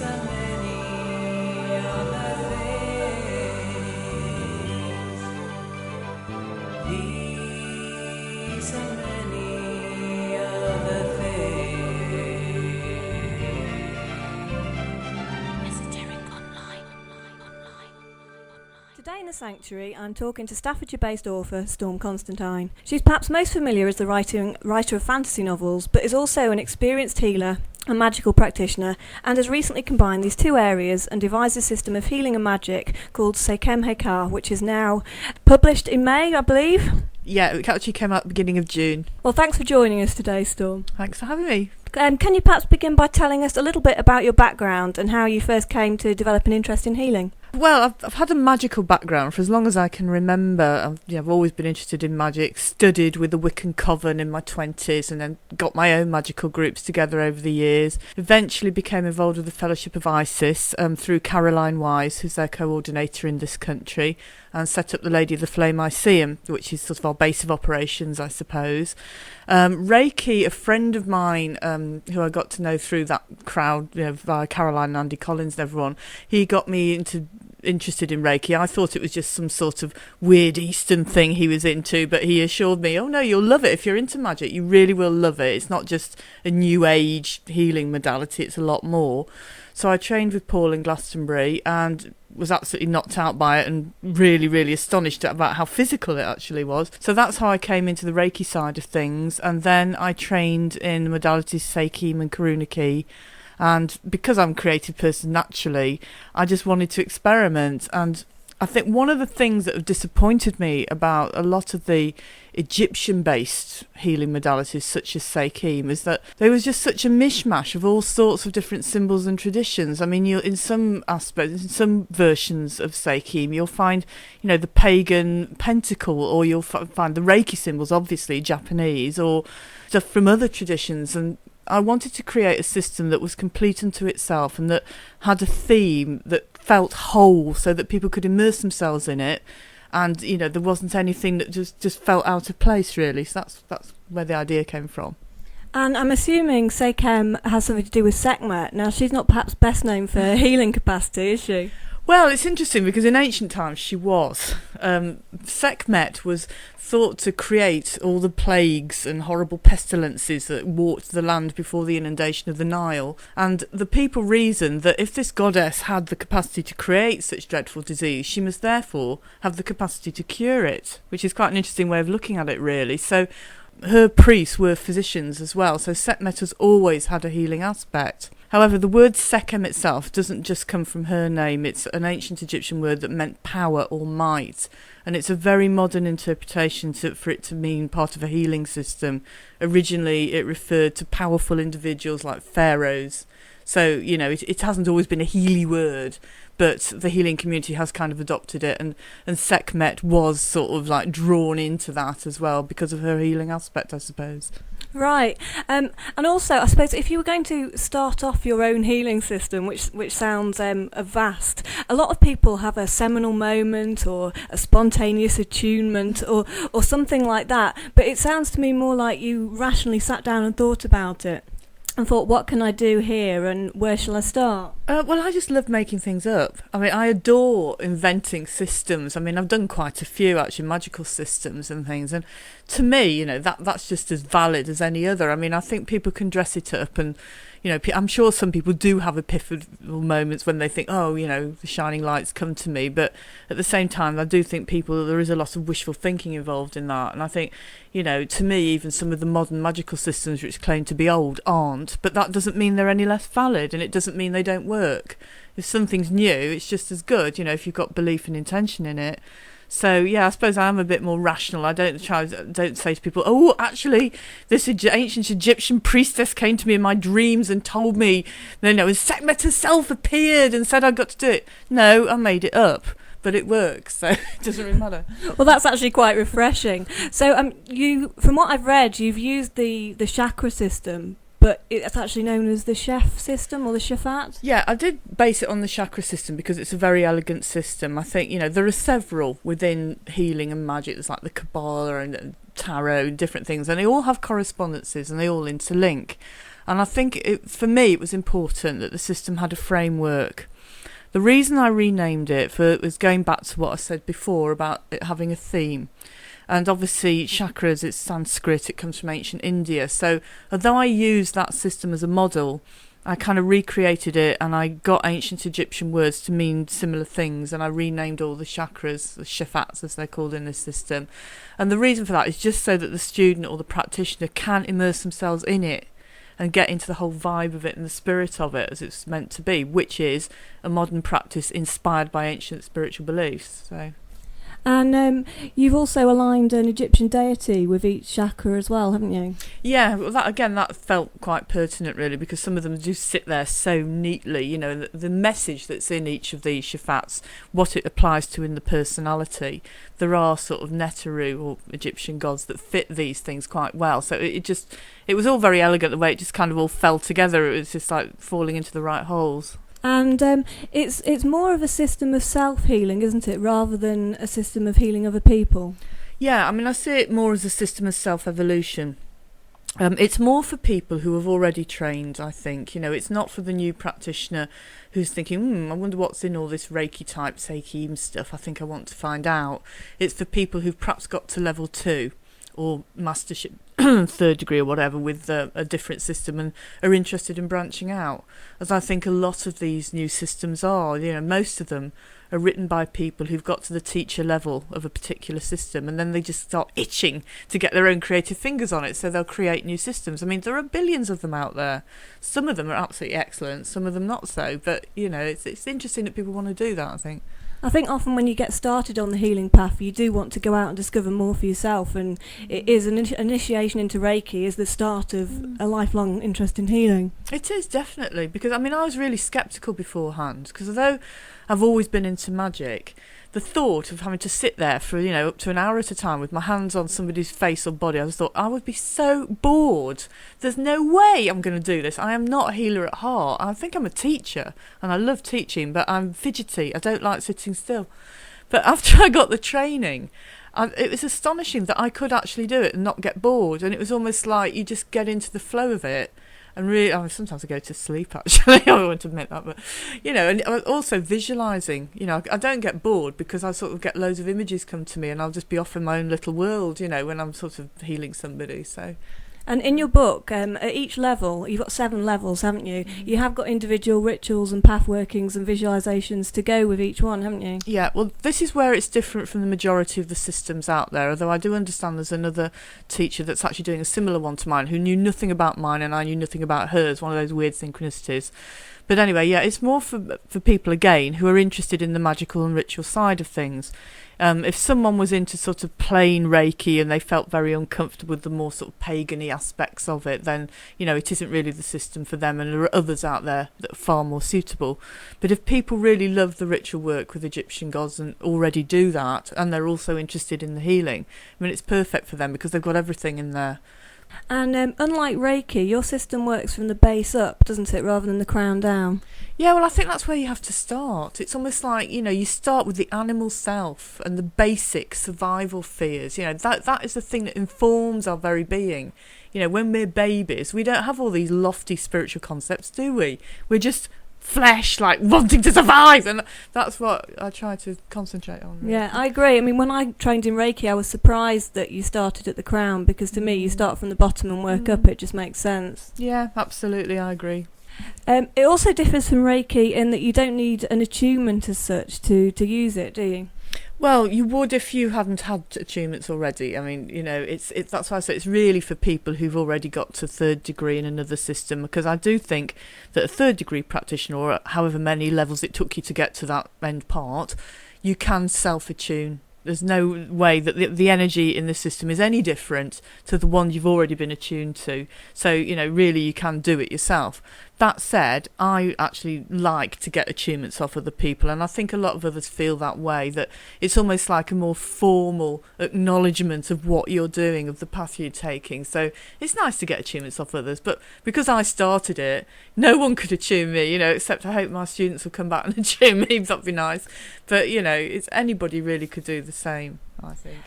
and many other things. These and many other things. Esoteric Online. Today in the Sanctuary, I'm talking to Staffordshire-based author Storm Constantine. She's perhaps most familiar as the writer of fantasy novels, but is also an experienced healer and magical practitioner, and has recently combined these two areas and devised a system of healing and magic called Sekhem Heka, which is now published in May, I believe. Yeah, it actually came out at the beginning of June. Well, thanks for joining us today, Storm. Thanks for having me. Can you perhaps begin by telling us a little bit about your background and how you first came to develop an interest in healing? Well, I've had a magical background for as long as I can remember. I've always been interested in magic, studied with the Wiccan Coven in my 20s, and then got my own magical groups together over the years. Eventually became involved with the Fellowship of Isis through Caroline Wise, who's their coordinator in this country, and set up the Lady of the Flame Lyceum, which is sort of our base of operations, I suppose. Reiki, a friend of mine who I got to know through that crowd, via Caroline and Andy Collins and everyone, he got me interested in Reiki. I thought it was just some sort of weird Eastern thing he was into, but he assured me, oh no, you'll love it if you're into magic. You really will love it. It's not just a new age healing modality, it's a lot more. So I trained with Paul in Glastonbury and was absolutely knocked out by it and really, really astonished about how physical it actually was. So that's how I came into the Reiki side of things. And then I trained in the modalities Sekhem and Karunaki. And because I'm a creative person naturally, I just wanted to experiment. And I think one of the things that have disappointed me about a lot of the Egyptian-based healing modalities such as Sekhem is that there was just such a mishmash of all sorts of different symbols and traditions. I mean, in some aspects, in some versions of Sekhem, you'll find, the pagan pentacle, or you'll find the Reiki symbols, obviously Japanese, or stuff from other traditions. And I wanted to create a system that was complete unto itself and that had a theme that felt whole so that people could immerse themselves in it. And, there wasn't anything that just felt out of place, really. So that's where the idea came from. And I'm assuming Sekhem has something to do with Sekhmet. Now, she's not perhaps best known for her healing capacity, is she? Well, it's interesting because in ancient times she was. Sekhmet was thought to create all the plagues and horrible pestilences that walked the land before the inundation of the Nile. And the people reasoned that if this goddess had the capacity to create such dreadful disease, she must therefore have the capacity to cure it, which is quite an interesting way of looking at it, really. So her priests were physicians as well, so Sekhmet has always had a healing aspect. However, the word Sekhem itself doesn't just come from her name. It's an ancient Egyptian word that meant power or might. And it's a very modern interpretation for it to mean part of a healing system. Originally, it referred to powerful individuals like pharaohs. So, it hasn't always been a healy word, but the healing community has kind of adopted it. And Sekhmet was sort of like drawn into that as well because of her healing aspect, I suppose. Right. And also, I suppose, if you were going to start off your own healing system, which sounds vast, a lot of people have a seminal moment or a spontaneous attunement or something like that. But it sounds to me more like you rationally sat down and thought about it and thought, what can I do here and where shall I start? Well, I just love making things up. I mean, I adore inventing systems. I mean, I've done quite a few, actually, magical systems and things. And to me, that's just as valid as any other. I mean, I think people can dress it up and, I'm sure some people do have epiphanical moments when they think, the shining lights come to me. But at the same time, I do think there is a lot of wishful thinking involved in that. And I think, to me, even some of the modern magical systems which claim to be old aren't. But that doesn't mean they're any less valid, and it doesn't mean they don't work. If something's new, it's just as good, if you've got belief and intention in it. So, yeah, I suppose I am a bit more rational. I don't say to people, oh, actually, this ancient Egyptian priestess came to me in my dreams and told me, Sekhmet herself appeared and said I got to do it. No, I made it up. But it works, so it doesn't really matter. Well, that's actually quite refreshing. So, from what I've read, you've used the chakra system, but it's actually known as the chef system or the Shafat? Yeah, I did base it on the chakra system because it's a very elegant system. I think, there are several within healing and magic. There's like the Kabbalah and tarot and different things, and they all have correspondences and they all interlink. And I think for me it was important that the system had a framework. The reason I renamed it was going back to what I said before about it having a theme. And obviously chakras, it's Sanskrit, it comes from ancient India. So although I used that system as a model, I kind of recreated it and I got ancient Egyptian words to mean similar things, and I renamed all the chakras, the shafats as they're called in this system. And the reason for that is just so that the student or the practitioner can immerse themselves in it and get into the whole vibe of it and the spirit of it as it's meant to be, which is a modern practice inspired by ancient spiritual beliefs. So. And you've also aligned an Egyptian deity with each chakra as well, haven't you? Yeah, well, that felt quite pertinent, really, because some of them do sit there so neatly, you know, the message that's in each of these shafats, what it applies to in the personality. There are sort of Neteru, or Egyptian gods, that fit these things quite well. So it was all very elegant, the way it just kind of all fell together. It was just like falling into the right holes. And it's more of a system of self-healing, isn't it, rather than a system of healing other people? Yeah, I mean, I see it more as a system of self-evolution. It's more for people who have already trained, I think. You know, it's not for the new practitioner who's thinking, I wonder what's in all this Reiki-type Sekhem stuff. I think I want to find out. It's for people who've perhaps got to level 2 or mastership, 3rd degree or whatever, with a different system and are interested in branching out. As I think a lot of these new systems are, you know, most of them are written by people who've got to the teacher level of a particular system, and then they just start itching to get their own creative fingers on it, so they'll create new systems. I mean, there are billions of them out there. Some of them are absolutely excellent, some of them not so, but, you know, it's interesting that people want to do that, I think. I think often when you get started on the healing path, you do want to go out and discover more for yourself, and it is an initiation into Reiki is the start of a lifelong interest in healing. It is, definitely, because I mean I was really sceptical beforehand, because although I've always been into magic, the thought of having to sit there for, you know, up to an hour at a time with my hands on somebody's face or body, I just thought I would be so bored. There's no way I'm going to do this. I am not a healer at heart. I think I'm a teacher and I love teaching, but I'm fidgety. I don't like sitting still. But after I got the training, it was astonishing that I could actually do it and not get bored. And it was almost like you just get into the flow of it. And really, I mean, sometimes I go to sleep, actually. I won't admit that, but, you know, and also visualising. You know, I don't get bored because I sort of get loads of images come to me and I'll just be off in my own little world, you know, when I'm sort of healing somebody, so... And in your book, at each level, you've got 7 levels, haven't you? You have got individual rituals and path workings and visualisations to go with each one, haven't you? Yeah, well, this is where it's different from the majority of the systems out there, although I do understand there's another teacher that's actually doing a similar one to mine who knew nothing about mine and I knew nothing about hers, one of those weird synchronicities. But anyway, yeah, it's more for people, again, who are interested in the magical and ritual side of things. If someone was into sort of plain Reiki and they felt very uncomfortable with the more sort of pagan-y aspects of it, then, you know, it isn't really the system for them, and there are others out there that are far more suitable. But if people really love the ritual work with Egyptian gods and already do that, and they're also interested in the healing, I mean, it's perfect for them because they've got everything in there. And unlike Reiki, your system works from the base up, doesn't it, rather than the crown down? Yeah, well, I think that's where you have to start. It's almost like, you know, you start with the animal self and the basic survival fears. You know, that is the thing that informs our very being. You know, when we're babies, we don't have all these lofty spiritual concepts, do we? We're just flesh, like wanting to survive, and that's what I try to concentrate on. Really. Yeah, I agree. I mean, when I trained in Reiki, I was surprised that you started at the crown, because to me, you start from the bottom and work up. It just makes sense. Yeah, absolutely, I agree. It also differs from Reiki in that you don't need an attunement as such to use it, do you? Well, you would if you hadn't had attunements already. I mean, you know, it's that's why I say it's really for people who've already got to 3rd degree in another system, because I do think that a 3rd degree practitioner, or however many levels it took you to get to that end part, you can self-attune. There's no way that the energy in the system is any different to the one you've already been attuned to. So, you know, really you can do it yourself. That said, I actually like to get attunements off other people, and I think a lot of others feel that way, that it's almost like a more formal acknowledgement of what you're doing, of the path you're taking. So it's nice to get attunements off others, but because I started it, no one could attune me, you know, except I hope my students will come back and attune me. That'd be nice. But, you know, anybody really could do the same, I think.